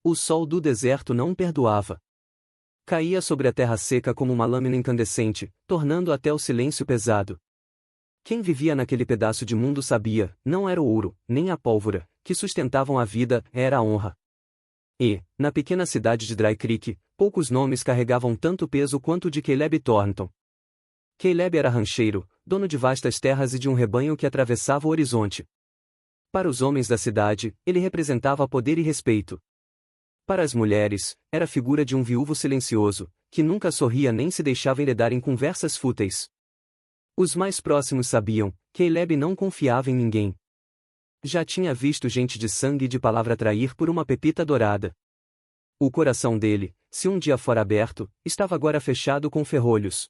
O sol do deserto não perdoava. Caía sobre a terra seca como uma lâmina incandescente, tornando até o silêncio pesado. Quem vivia naquele pedaço de mundo sabia, não era o ouro, nem a pólvora, que sustentavam a vida, era a honra. E, na pequena cidade de Dry Creek, poucos nomes carregavam tanto peso quanto o de Caleb Thornton. Caleb era rancheiro, dono de vastas terras e de um rebanho que atravessava o horizonte. Para os homens da cidade, ele representava poder e respeito. Para as mulheres, era a figura de um viúvo silencioso, que nunca sorria nem se deixava enredar em conversas fúteis. Os mais próximos sabiam, Caleb não confiava em ninguém. Já tinha visto gente de sangue e de palavra trair por uma pepita dourada. O coração dele, se um dia fora aberto, estava agora fechado com ferrolhos.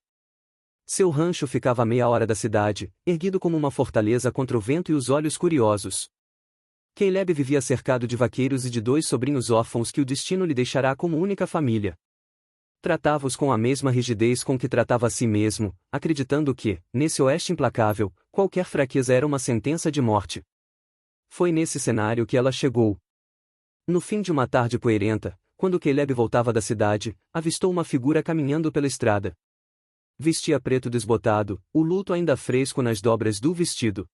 Seu rancho ficava a meia hora da cidade, erguido como uma fortaleza contra o vento e os olhos curiosos. Caleb vivia cercado de vaqueiros e de 2 sobrinhos órfãos que o destino lhe deixará como única família. Tratava-os com a mesma rigidez com que tratava a si mesmo, acreditando que, nesse oeste implacável, qualquer fraqueza era uma sentença de morte. Foi nesse cenário que ela chegou. No fim de uma tarde poeirenta, quando Caleb voltava da cidade, avistou uma figura caminhando pela estrada. Vestia preto desbotado, o luto ainda fresco nas dobras do vestido.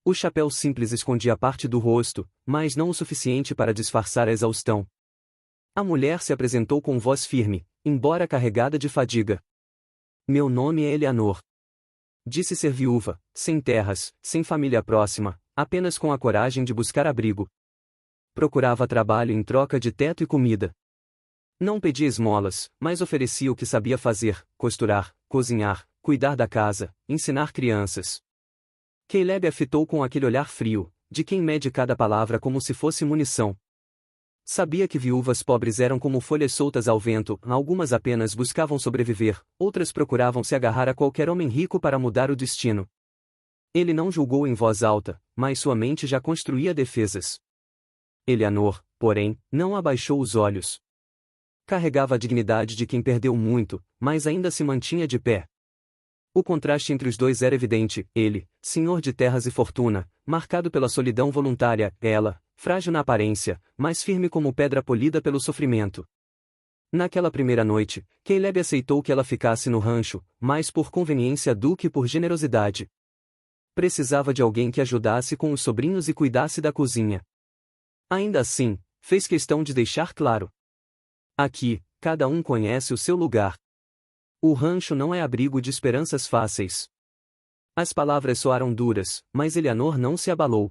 O chapéu simples escondia parte do rosto, mas não o suficiente para disfarçar a exaustão. A mulher se apresentou com voz firme, embora carregada de fadiga. Meu nome é Eleanor. Disse ser viúva, sem terras, sem família próxima, apenas com a coragem de buscar abrigo. Procurava trabalho em troca de teto e comida. Não pedia esmolas, mas oferecia o que sabia fazer: costurar, cozinhar, cuidar da casa, ensinar crianças. Caleb a fitou com aquele olhar frio, de quem mede cada palavra como se fosse munição. Sabia que viúvas pobres eram como folhas soltas ao vento, algumas apenas buscavam sobreviver, outras procuravam se agarrar a qualquer homem rico para mudar o destino. Ele não julgou em voz alta, mas sua mente já construía defesas. Eleanor, porém, não abaixou os olhos. Carregava a dignidade de quem perdeu muito, mas ainda se mantinha de pé. O contraste entre os dois era evidente: ele, senhor de terras e fortuna, marcado pela solidão voluntária; ela, frágil na aparência, mas firme como pedra polida pelo sofrimento. Naquela primeira noite, Caleb aceitou que ela ficasse no rancho, mais por conveniência do que por generosidade. Precisava de alguém que ajudasse com os sobrinhos e cuidasse da cozinha. Ainda assim, fez questão de deixar claro: aqui, cada um conhece o seu lugar. O rancho não é abrigo de esperanças fáceis. As palavras soaram duras, mas Eleanor não se abalou.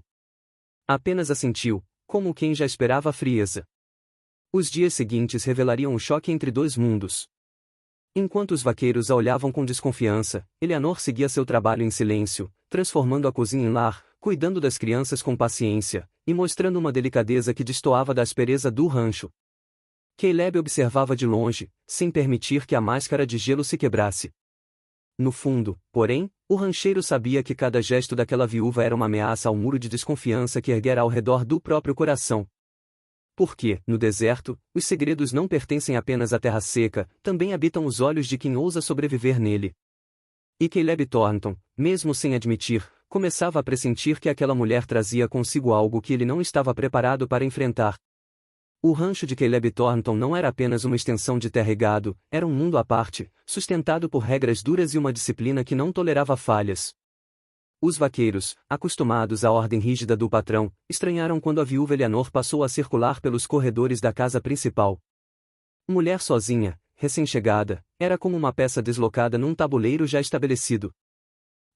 Apenas assentiu, como quem já esperava a frieza. Os dias seguintes revelariam o choque entre 2 mundos. Enquanto os vaqueiros a olhavam com desconfiança, Eleanor seguia seu trabalho em silêncio, transformando a cozinha em lar, cuidando das crianças com paciência, e mostrando uma delicadeza que destoava da aspereza do rancho. Caleb observava de longe, sem permitir que a máscara de gelo se quebrasse. No fundo, porém, o rancheiro sabia que cada gesto daquela viúva era uma ameaça ao muro de desconfiança que erguera ao redor do próprio coração. Porque, no deserto, os segredos não pertencem apenas à terra seca, também habitam os olhos de quem ousa sobreviver nele. E Caleb Thornton, mesmo sem admitir, começava a pressentir que aquela mulher trazia consigo algo que ele não estava preparado para enfrentar. O rancho de Caleb Thornton não era apenas uma extensão de terra e gado, era um mundo à parte, sustentado por regras duras e uma disciplina que não tolerava falhas. Os vaqueiros, acostumados à ordem rígida do patrão, estranharam quando a viúva Eleanor passou a circular pelos corredores da casa principal. Mulher sozinha, recém-chegada, era como uma peça deslocada num tabuleiro já estabelecido.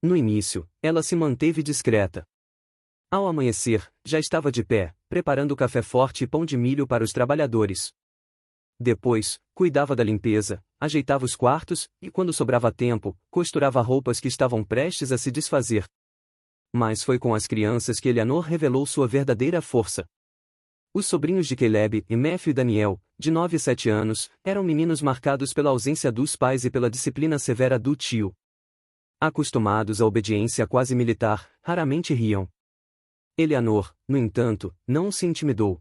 No início, ela se manteve discreta. Ao amanhecer, já estava de pé, preparando café forte e pão de milho para os trabalhadores. Depois, cuidava da limpeza, ajeitava os quartos, e quando sobrava tempo, costurava roupas que estavam prestes a se desfazer. Mas foi com as crianças que Eleanor revelou sua verdadeira força. Os sobrinhos de Caleb, Matthew e Daniel, de 9 e 7 anos, eram meninos marcados pela ausência dos pais e pela disciplina severa do tio. Acostumados à obediência quase militar, raramente riam. Eleanor, no entanto, não se intimidou.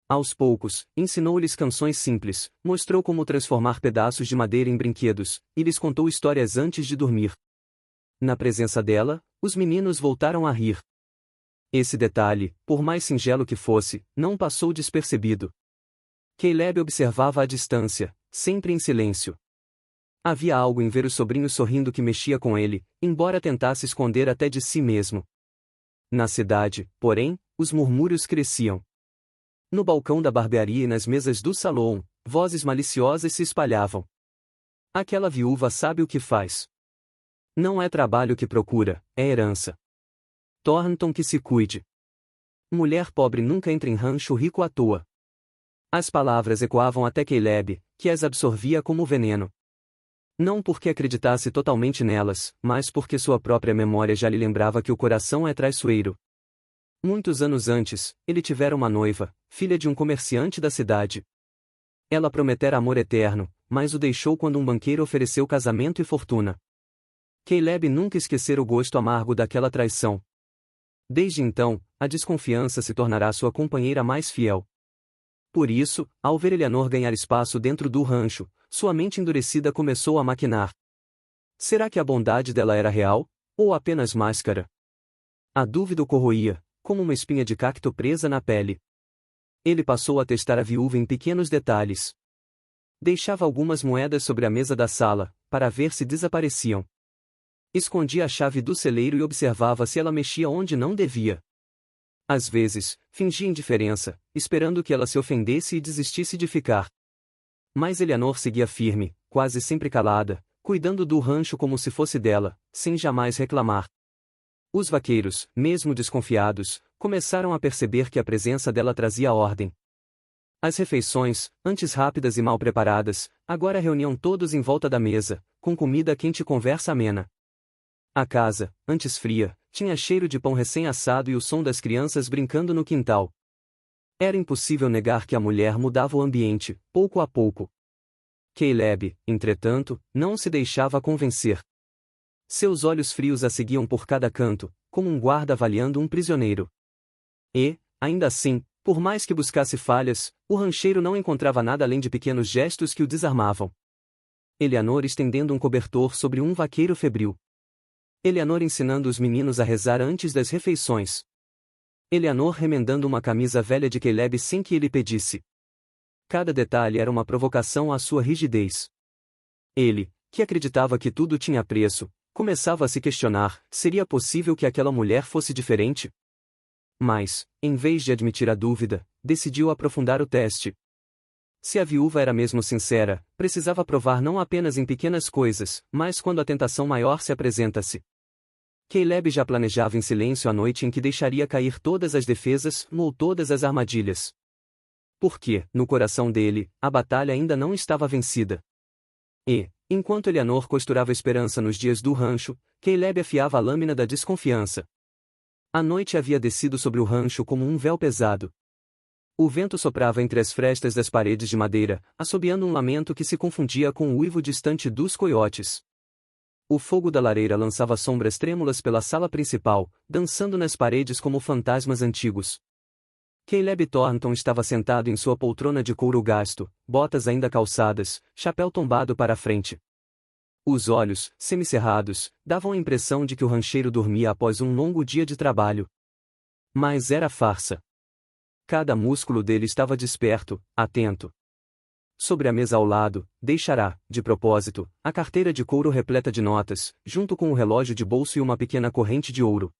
Aos poucos, ensinou-lhes canções simples, mostrou como transformar pedaços de madeira em brinquedos, e lhes contou histórias antes de dormir. Na presença dela, os meninos voltaram a rir. Esse detalhe, por mais singelo que fosse, não passou despercebido. Caleb observava à distância, sempre em silêncio. Havia algo em ver os sobrinhos sorrindo que mexia com ele, embora tentasse esconder até de si mesmo. Na cidade, porém, os murmúrios cresciam. No balcão da barbearia e nas mesas do salão, vozes maliciosas se espalhavam. Aquela viúva sabe o que faz. Não é trabalho que procura, é herança. Thornton que se cuide. Mulher pobre nunca entra em rancho rico à toa. As palavras ecoavam até Caleb, que as absorvia como veneno. Não porque acreditasse totalmente nelas, mas porque sua própria memória já lhe lembrava que o coração é traiçoeiro. Muitos anos antes, ele tivera uma noiva, filha de um comerciante da cidade. Ela prometera amor eterno, mas o deixou quando um banqueiro ofereceu casamento e fortuna. Caleb nunca esquecera o gosto amargo daquela traição. Desde então, a desconfiança se tornará sua companheira mais fiel. Por isso, ao ver Eleanor ganhar espaço dentro do rancho, sua mente endurecida começou a maquinar. Será que a bondade dela era real, ou apenas máscara? A dúvida o corroía, como uma espinha de cacto presa na pele. Ele passou a testar a viúva em pequenos detalhes. Deixava algumas moedas sobre a mesa da sala, para ver se desapareciam. Escondia a chave do celeiro e observava se ela mexia onde não devia. Às vezes, fingia indiferença, esperando que ela se ofendesse e desistisse de ficar. Mas Eleanor seguia firme, quase sempre calada, cuidando do rancho como se fosse dela, sem jamais reclamar. Os vaqueiros, mesmo desconfiados, começaram a perceber que a presença dela trazia ordem. As refeições, antes rápidas e mal preparadas, agora reuniam todos em volta da mesa, com comida quente e conversa amena. A casa, antes fria, tinha cheiro de pão recém-assado e o som das crianças brincando no quintal. Era impossível negar que a mulher mudava o ambiente, pouco a pouco. Caleb, entretanto, não se deixava convencer. Seus olhos frios a seguiam por cada canto, como um guarda avaliando um prisioneiro. E, ainda assim, por mais que buscasse falhas, o rancheiro não encontrava nada além de pequenos gestos que o desarmavam. Eleanor estendendo um cobertor sobre um vaqueiro febril. Eleanor ensinando os meninos a rezar antes das refeições. Eleanor remendando uma camisa velha de Caleb sem que ele pedisse. Cada detalhe era uma provocação à sua rigidez. Ele, que acreditava que tudo tinha preço, começava a se questionar: seria possível que aquela mulher fosse diferente? Mas, em vez de admitir a dúvida, decidiu aprofundar o teste. Se a viúva era mesmo sincera, precisava provar não apenas em pequenas coisas, mas quando a tentação maior se apresenta-se. Caleb já planejava em silêncio a noite em que deixaria cair todas as defesas, ou todas as armadilhas. Porque, no coração dele, a batalha ainda não estava vencida. E, enquanto Eleanor costurava esperança nos dias do rancho, Caleb afiava a lâmina da desconfiança. A noite havia descido sobre o rancho como um véu pesado. O vento soprava entre as frestas das paredes de madeira, assobiando um lamento que se confundia com o uivo distante dos coiotes. O fogo da lareira lançava sombras trêmulas pela sala principal, dançando nas paredes como fantasmas antigos. Caleb Thornton estava sentado em sua poltrona de couro gasto, botas ainda calçadas, chapéu tombado para a frente. Os olhos, semicerrados, davam a impressão de que o rancheiro dormia após um longo dia de trabalho. Mas era farsa. Cada músculo dele estava desperto, atento. Sobre a mesa ao lado, deixará, de propósito, a carteira de couro repleta de notas, junto com o relógio de bolso e uma pequena corrente de ouro.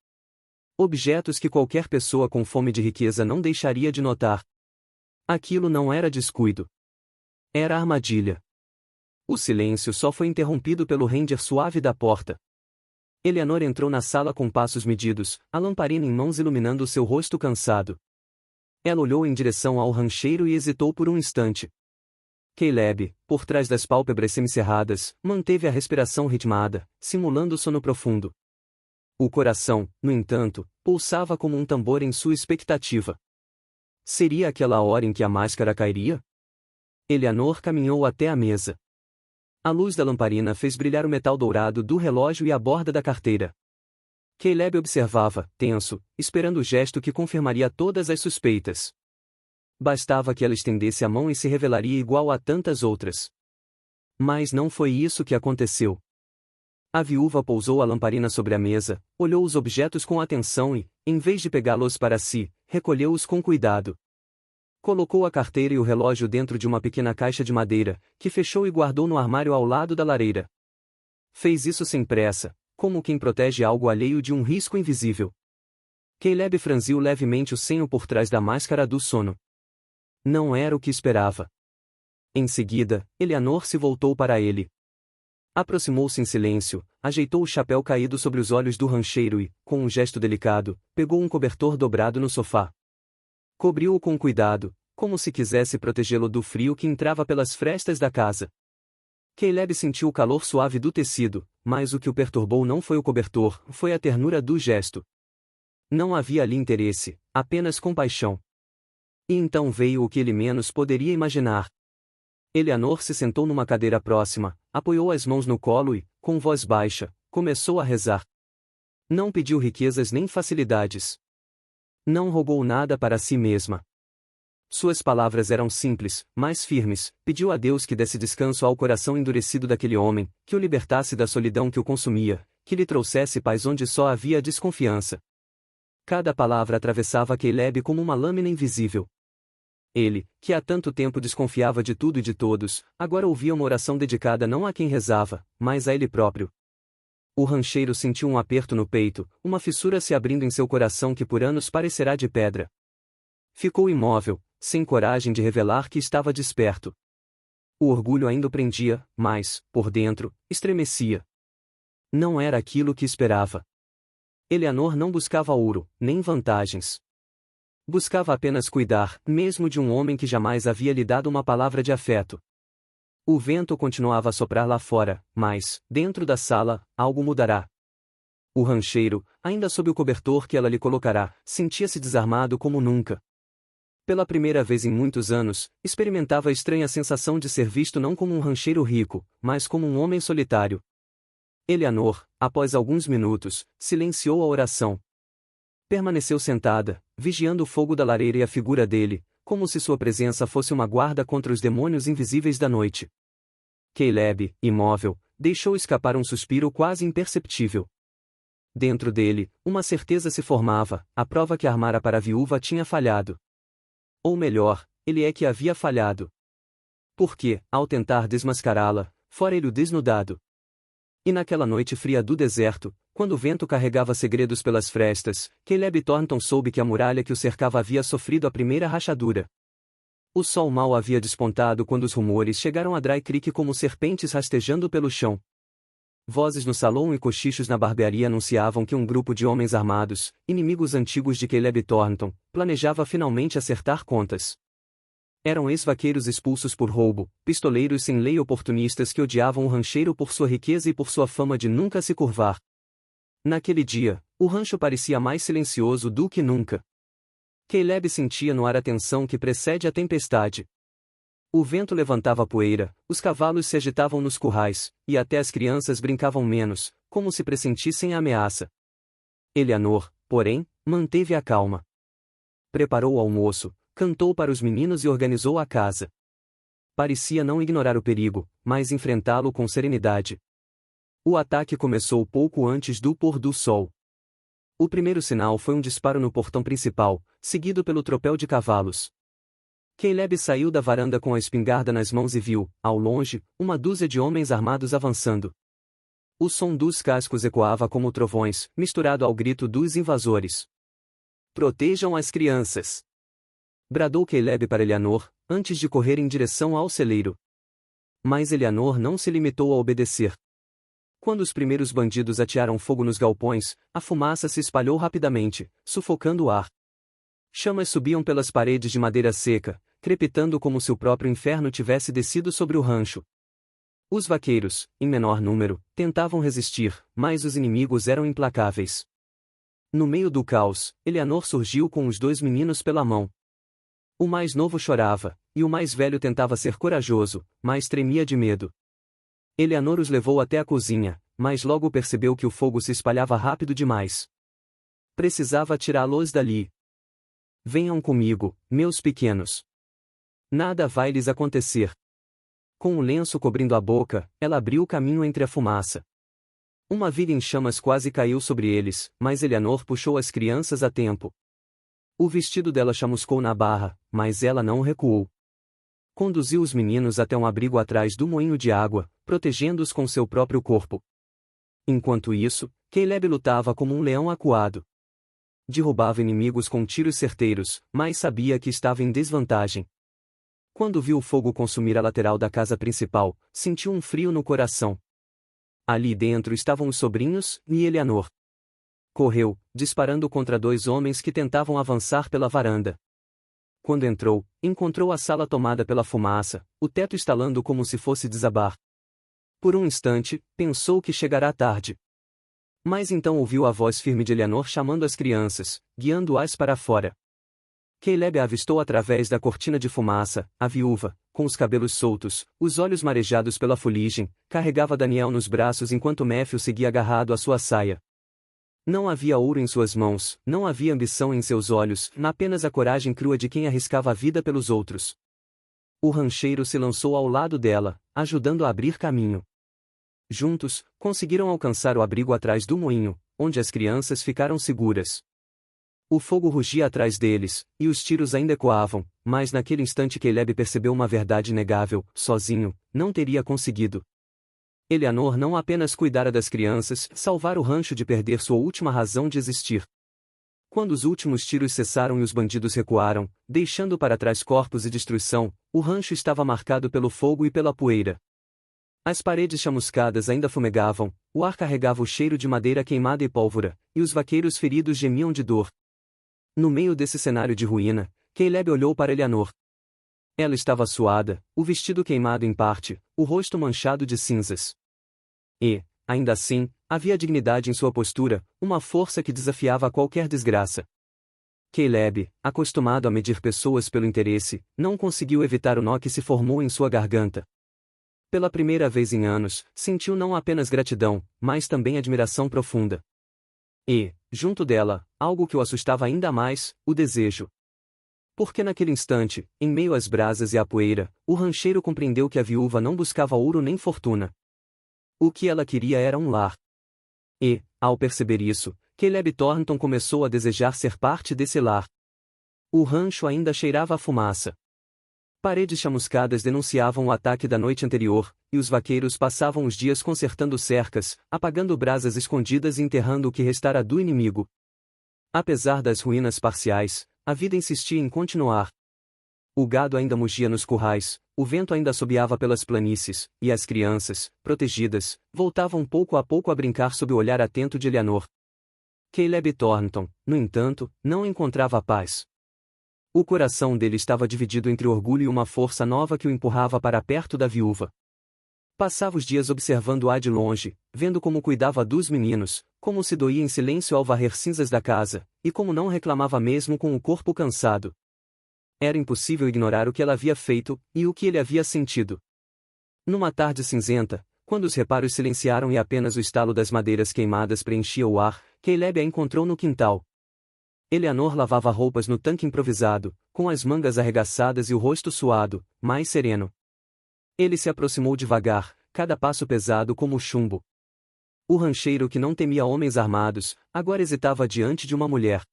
Objetos que qualquer pessoa com fome de riqueza não deixaria de notar. Aquilo não era descuido. Era armadilha. O silêncio só foi interrompido pelo render suave da porta. Eleanor entrou na sala com passos medidos, a lamparina em mãos iluminando seu rosto cansado. Ela olhou em direção ao rancheiro e hesitou por um instante. Caleb, por trás das pálpebras semicerradas, manteve a respiração ritmada, simulando sono profundo. O coração, no entanto, pulsava como um tambor em sua expectativa. Seria aquela hora em que a máscara cairia? Eleanor caminhou até a mesa. A luz da lamparina fez brilhar o metal dourado do relógio e a borda da carteira. Caleb observava, tenso, esperando o gesto que confirmaria todas as suspeitas. Bastava que ela estendesse a mão e se revelaria igual a tantas outras. Mas não foi isso que aconteceu. A viúva pousou a lamparina sobre a mesa, olhou os objetos com atenção e, em vez de pegá-los para si, recolheu-os com cuidado. Colocou a carteira e o relógio dentro de uma pequena caixa de madeira, que fechou e guardou no armário ao lado da lareira. Fez isso sem pressa, como quem protege algo alheio de um risco invisível. Caleb franziu levemente o senho por trás da máscara do sono. Não era o que esperava. Em seguida, Eleanor se voltou para ele. Aproximou-se em silêncio, ajeitou o chapéu caído sobre os olhos do rancheiro e, com um gesto delicado, pegou um cobertor dobrado no sofá. Cobriu-o com cuidado, como se quisesse protegê-lo do frio que entrava pelas frestas da casa. Caleb sentiu o calor suave do tecido, mas o que o perturbou não foi o cobertor, foi a ternura do gesto. Não havia ali interesse, apenas compaixão. E então veio o que ele menos poderia imaginar. Eleanor se sentou numa cadeira próxima, apoiou as mãos no colo e, com voz baixa, começou a rezar. Não pediu riquezas nem facilidades. Não rogou nada para si mesma. Suas palavras eram simples, mas firmes. Pediu a Deus que desse descanso ao coração endurecido daquele homem, que o libertasse da solidão que o consumia, que lhe trouxesse paz onde só havia desconfiança. Cada palavra atravessava Caleb como uma lâmina invisível. Ele, que há tanto tempo desconfiava de tudo e de todos, agora ouvia uma oração dedicada não a quem rezava, mas a ele próprio. O rancheiro sentiu um aperto no peito, uma fissura se abrindo em seu coração que por anos parecerá de pedra. Ficou imóvel, sem coragem de revelar que estava desperto. O orgulho ainda o prendia, mas, por dentro, estremecia. Não era aquilo que esperava. Eleanor não buscava ouro, nem vantagens. Buscava apenas cuidar, mesmo de um homem que jamais havia lhe dado uma palavra de afeto. O vento continuava a soprar lá fora, mas, dentro da sala, algo mudará. O rancheiro, ainda sob o cobertor que ela lhe colocará, sentia-se desarmado como nunca. Pela primeira vez em muitos anos, experimentava a estranha sensação de ser visto não como um rancheiro rico, mas como um homem solitário. Eleanor, após alguns minutos, silenciou a oração. Permaneceu sentada, vigiando o fogo da lareira e a figura dele, como se sua presença fosse uma guarda contra os demônios invisíveis da noite. Caleb, imóvel, deixou escapar um suspiro quase imperceptível. Dentro dele, uma certeza se formava, a prova que armara para a viúva tinha falhado. Ou melhor, ele é que havia falhado. Porque, ao tentar desmascará-la, fora ele o desnudado. E naquela noite fria do deserto, quando o vento carregava segredos pelas frestas, Caleb Thornton soube que a muralha que o cercava havia sofrido a primeira rachadura. O sol mal havia despontado quando os rumores chegaram a Dry Creek como serpentes rastejando pelo chão. Vozes no salão e cochichos na barbearia anunciavam que um grupo de homens armados, inimigos antigos de Caleb Thornton, planejava finalmente acertar contas. Eram ex-vaqueiros expulsos por roubo, pistoleiros sem lei oportunistas que odiavam o rancheiro por sua riqueza e por sua fama de nunca se curvar. Naquele dia, o rancho parecia mais silencioso do que nunca. Caleb sentia no ar a tensão que precede a tempestade. O vento levantava poeira, os cavalos se agitavam nos currais, e até as crianças brincavam menos, como se pressentissem a ameaça. Eleanor, porém, manteve a calma. Preparou o almoço, cantou para os meninos e organizou a casa. Parecia não ignorar o perigo, mas enfrentá-lo com serenidade. O ataque começou pouco antes do pôr do sol. O primeiro sinal foi um disparo no portão principal, seguido pelo tropel de cavalos. Caleb saiu da varanda com a espingarda nas mãos e viu, ao longe, uma dúzia de homens armados avançando. O som dos cascos ecoava como trovões, misturado ao grito dos invasores. "Protejam as crianças!" bradou Caleb para Eleanor, antes de correr em direção ao celeiro. Mas Eleanor não se limitou a obedecer. Quando os primeiros bandidos atearam fogo nos galpões, a fumaça se espalhou rapidamente, sufocando o ar. Chamas subiam pelas paredes de madeira seca, crepitando como se o próprio inferno tivesse descido sobre o rancho. Os vaqueiros, em menor número, tentavam resistir, mas os inimigos eram implacáveis. No meio do caos, Eleanor surgiu com os dois meninos pela mão. O mais novo chorava, e o mais velho tentava ser corajoso, mas tremia de medo. Eleanor os levou até a cozinha, mas logo percebeu que o fogo se espalhava rápido demais. Precisava tirá-los dali. "Venham comigo, meus pequenos. Nada vai lhes acontecer." Com o lenço cobrindo a boca, ela abriu o caminho entre a fumaça. Uma viga em chamas quase caiu sobre eles, mas Eleanor puxou as crianças a tempo. O vestido dela chamuscou na barra, mas ela não recuou. Conduziu os meninos até um abrigo atrás do moinho de água, protegendo-os com seu próprio corpo. Enquanto isso, Caleb lutava como um leão acuado. Derrubava inimigos com tiros certeiros, mas sabia que estava em desvantagem. Quando viu o fogo consumir a lateral da casa principal, sentiu um frio no coração. Ali dentro estavam os sobrinhos e Eleanor. Correu, disparando contra dois homens que tentavam avançar pela varanda. Quando entrou, encontrou a sala tomada pela fumaça, o teto estalando como se fosse desabar. Por um instante, pensou que chegará tarde. Mas então ouviu a voz firme de Eleanor chamando as crianças, guiando-as para fora. Caleb a avistou através da cortina de fumaça, a viúva, com os cabelos soltos, os olhos marejados pela fuligem, carregava Daniel nos braços enquanto Matthew seguia agarrado à sua saia. Não havia ouro em suas mãos, não havia ambição em seus olhos, apenas a coragem crua de quem arriscava a vida pelos outros. O rancheiro se lançou ao lado dela, ajudando a abrir caminho. Juntos, conseguiram alcançar o abrigo atrás do moinho, onde as crianças ficaram seguras. O fogo rugia atrás deles, e os tiros ainda ecoavam, mas naquele instante Caleb percebeu uma verdade inegável: sozinho, não teria conseguido. Eleanor não apenas cuidara das crianças, salvara o rancho de perder sua última razão de existir. Quando os últimos tiros cessaram e os bandidos recuaram, deixando para trás corpos e destruição, o rancho estava marcado pelo fogo e pela poeira. As paredes chamuscadas ainda fumegavam, o ar carregava o cheiro de madeira queimada e pólvora, e os vaqueiros feridos gemiam de dor. No meio desse cenário de ruína, Caleb olhou para Eleanor. Ela estava suada, o vestido queimado em parte, o rosto manchado de cinzas. E, ainda assim, havia dignidade em sua postura, uma força que desafiava qualquer desgraça. Caleb, acostumado a medir pessoas pelo interesse, não conseguiu evitar o nó que se formou em sua garganta. Pela primeira vez em anos, sentiu não apenas gratidão, mas também admiração profunda. E, junto dela, algo que o assustava ainda mais, o desejo. Porque naquele instante, em meio às brasas e à poeira, o rancheiro compreendeu que a viúva não buscava ouro nem fortuna. O que ela queria era um lar. E, ao perceber isso, Caleb Thornton começou a desejar ser parte desse lar. O rancho ainda cheirava a fumaça. Paredes chamuscadas denunciavam o ataque da noite anterior, e os vaqueiros passavam os dias consertando cercas, apagando brasas escondidas e enterrando o que restara do inimigo. Apesar das ruínas parciais, a vida insistia em continuar. O gado ainda mugia nos currais, o vento ainda assobiava pelas planícies, e as crianças, protegidas, voltavam pouco a pouco a brincar sob o olhar atento de Eleanor. Caleb Thornton, no entanto, não encontrava paz. O coração dele estava dividido entre orgulho e uma força nova que o empurrava para perto da viúva. Passava os dias observando-a de longe, vendo como cuidava dos meninos, como se doía em silêncio ao varrer cinzas da casa, e como não reclamava mesmo com o corpo cansado. Era impossível ignorar o que ela havia feito, e o que ele havia sentido. Numa tarde cinzenta, quando os reparos silenciaram e apenas o estalo das madeiras queimadas preenchia o ar, Caleb a encontrou no quintal. Eleanor lavava roupas no tanque improvisado, com as mangas arregaçadas e o rosto suado, mas sereno. Ele se aproximou devagar, cada passo pesado como chumbo. O rancheiro que não temia homens armados, agora hesitava diante de uma mulher.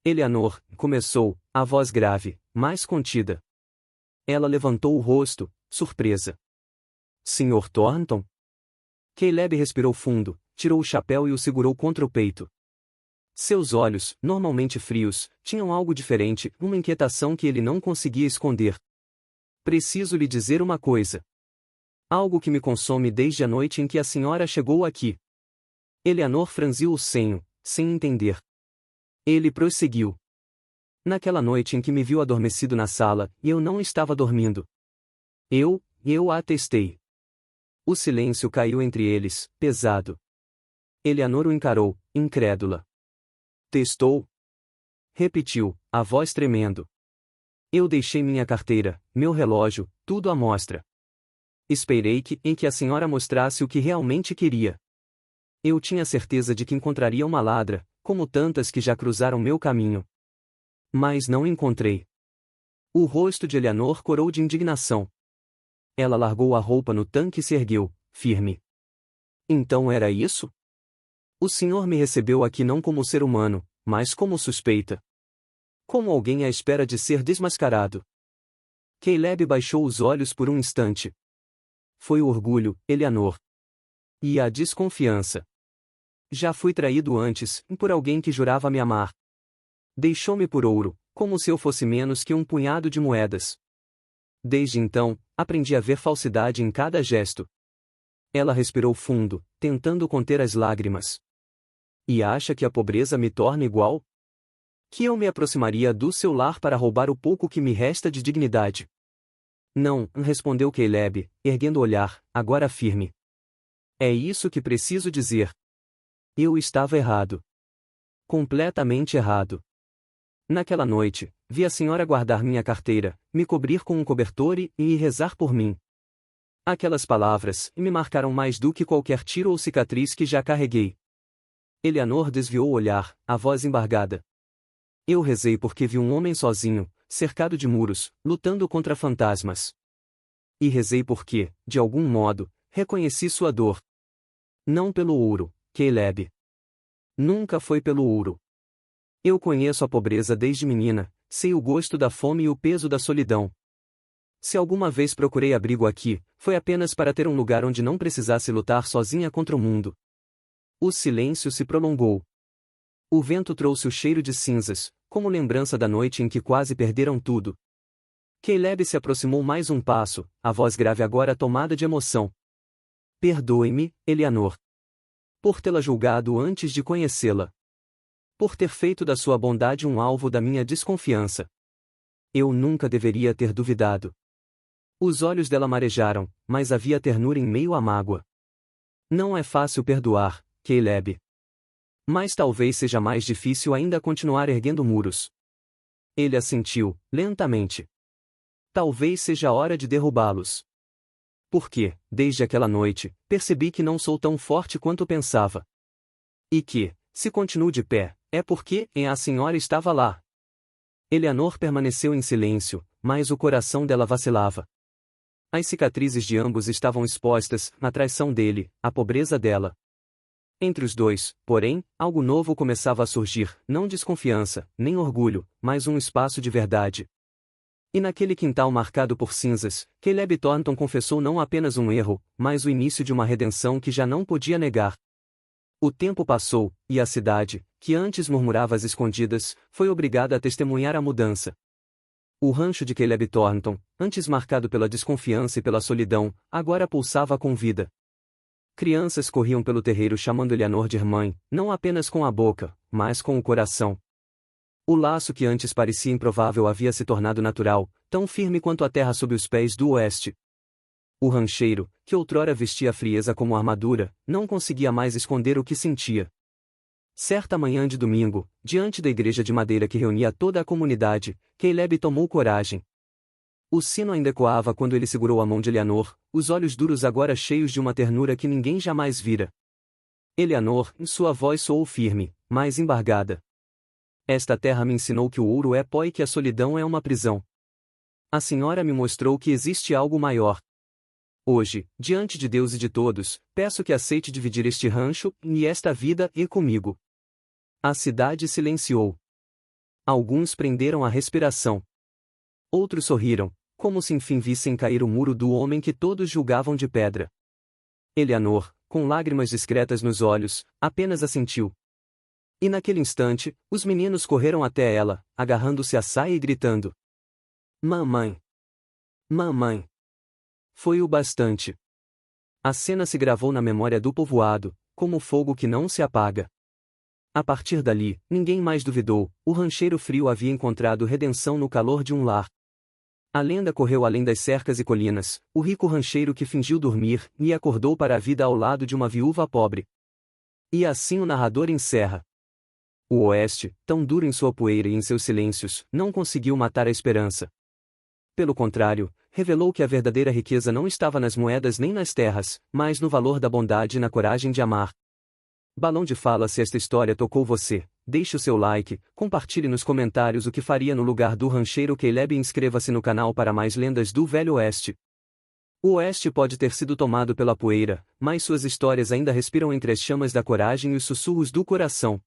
Eleanor, começou, a voz grave, mas contida. Ela levantou o rosto, surpresa. Sr. Thornton? Caleb respirou fundo, tirou o chapéu e o segurou contra o peito. Seus olhos, normalmente frios, tinham algo diferente, uma inquietação que ele não conseguia esconder. Preciso lhe dizer uma coisa. Algo que me consome desde a noite em que a senhora chegou aqui. Eleanor franziu o senho, sem entender. Ele prosseguiu. Naquela noite em que me viu adormecido na sala, e eu não estava dormindo. Eu a atestei. O silêncio caiu entre eles, pesado. Eleanor o encarou, incrédula. Testou? Repetiu, a voz tremendo. Eu deixei minha carteira, meu relógio, tudo à mostra. Esperei que a senhora mostrasse o que realmente queria. Eu tinha certeza de que encontraria uma ladra, como tantas que já cruzaram meu caminho. Mas não encontrei. O rosto de Eleanor corou de indignação. Ela largou a roupa no tanque e se ergueu, firme. Então era isso? O senhor me recebeu aqui não como ser humano, mas como suspeita. Como alguém à espera de ser desmascarado. Caleb baixou os olhos por um instante. Foi o orgulho, Eleanor. E a desconfiança. Já fui traído antes, por alguém que jurava me amar. Deixou-me por ouro, como se eu fosse menos que um punhado de moedas. Desde então, aprendi a ver falsidade em cada gesto. Ela respirou fundo, tentando conter as lágrimas. E acha que a pobreza me torna igual? Que eu me aproximaria do seu lar para roubar o pouco que me resta de dignidade? Não, respondeu Caleb, erguendo o olhar, agora firme. É isso que preciso dizer. Eu estava errado. Completamente errado. Naquela noite, vi a senhora guardar minha carteira, me cobrir com um cobertor e rezar por mim. Aquelas palavras me marcaram mais do que qualquer tiro ou cicatriz que já carreguei. Eleanor desviou o olhar, a voz embargada. Eu rezei porque vi um homem sozinho, cercado de muros, lutando contra fantasmas. E rezei porque, de algum modo, reconheci sua dor. Não pelo ouro, Caleb. Nunca foi pelo ouro. Eu conheço a pobreza desde menina, sei o gosto da fome e o peso da solidão. Se alguma vez procurei abrigo aqui, foi apenas para ter um lugar onde não precisasse lutar sozinha contra o mundo. O silêncio se prolongou. O vento trouxe o cheiro de cinzas, como lembrança da noite em que quase perderam tudo. Caleb se aproximou mais um passo, a voz grave agora tomada de emoção. Perdoe-me, Eleanor. Por tê-la julgado antes de conhecê-la. Por ter feito da sua bondade um alvo da minha desconfiança. Eu nunca deveria ter duvidado. Os olhos dela marejaram, mas havia ternura em meio à mágoa. Não é fácil perdoar, Caleb. Mas talvez seja mais difícil ainda continuar erguendo muros. Ele assentiu, lentamente. Talvez seja a hora de derrubá-los. Porque, desde aquela noite, percebi que não sou tão forte quanto pensava. E que, se continuo de pé, é porque a senhora estava lá. Eleanor permaneceu em silêncio, mas o coração dela vacilava. As cicatrizes de ambos estavam expostas, a traição dele, a pobreza dela. Entre os dois, porém, algo novo começava a surgir, não desconfiança, nem orgulho, mas um espaço de verdade. E naquele quintal marcado por cinzas, Caleb Thornton confessou não apenas um erro, mas o início de uma redenção que já não podia negar. O tempo passou, e a cidade, que antes murmurava às escondidas, foi obrigada a testemunhar a mudança. O rancho de Caleb Thornton, antes marcado pela desconfiança e pela solidão, agora pulsava com vida. Crianças corriam pelo terreiro chamando Eleanor de irmã, não apenas com a boca, mas com o coração. O laço que antes parecia improvável havia se tornado natural, tão firme quanto a terra sob os pés do oeste. O rancheiro, que outrora vestia a frieza como armadura, não conseguia mais esconder o que sentia. Certa manhã de domingo, diante da igreja de madeira que reunia toda a comunidade, Caleb tomou coragem. O sino ainda ecoava quando ele segurou a mão de Eleanor, os olhos duros agora cheios de uma ternura que ninguém jamais vira. Eleanor, sua voz soou firme, mas embargada. Esta terra me ensinou que o ouro é pó e que a solidão é uma prisão. A senhora me mostrou que existe algo maior. Hoje, diante de Deus e de todos, peço que aceite dividir este rancho, e esta vida, comigo. A cidade silenciou. Alguns prenderam a respiração. Outros sorriram, como se enfim vissem cair o muro do homem que todos julgavam de pedra. Eleanor, com lágrimas discretas nos olhos, apenas assentiu. E naquele instante, os meninos correram até ela, agarrando-se à saia e gritando: Mamãe! Mamãe! Foi o bastante. A cena se gravou na memória do povoado, como fogo que não se apaga. A partir dali, ninguém mais duvidou, o rancheiro frio havia encontrado redenção no calor de um lar. A lenda correu além das cercas e colinas, o rico rancheiro que fingiu dormir e acordou para a vida ao lado de uma viúva pobre. E assim o narrador encerra. O oeste, tão duro em sua poeira e em seus silêncios, não conseguiu matar a esperança. Pelo contrário, revelou que a verdadeira riqueza não estava nas moedas nem nas terras, mas no valor da bondade e na coragem de amar. Balão de fala. Se esta história tocou você, deixe o seu like, compartilhe nos comentários o que faria no lugar do rancheiro Caleb e inscreva-se no canal para mais lendas do Velho Oeste. O Oeste pode ter sido tomado pela poeira, mas suas histórias ainda respiram entre as chamas da coragem e os sussurros do coração.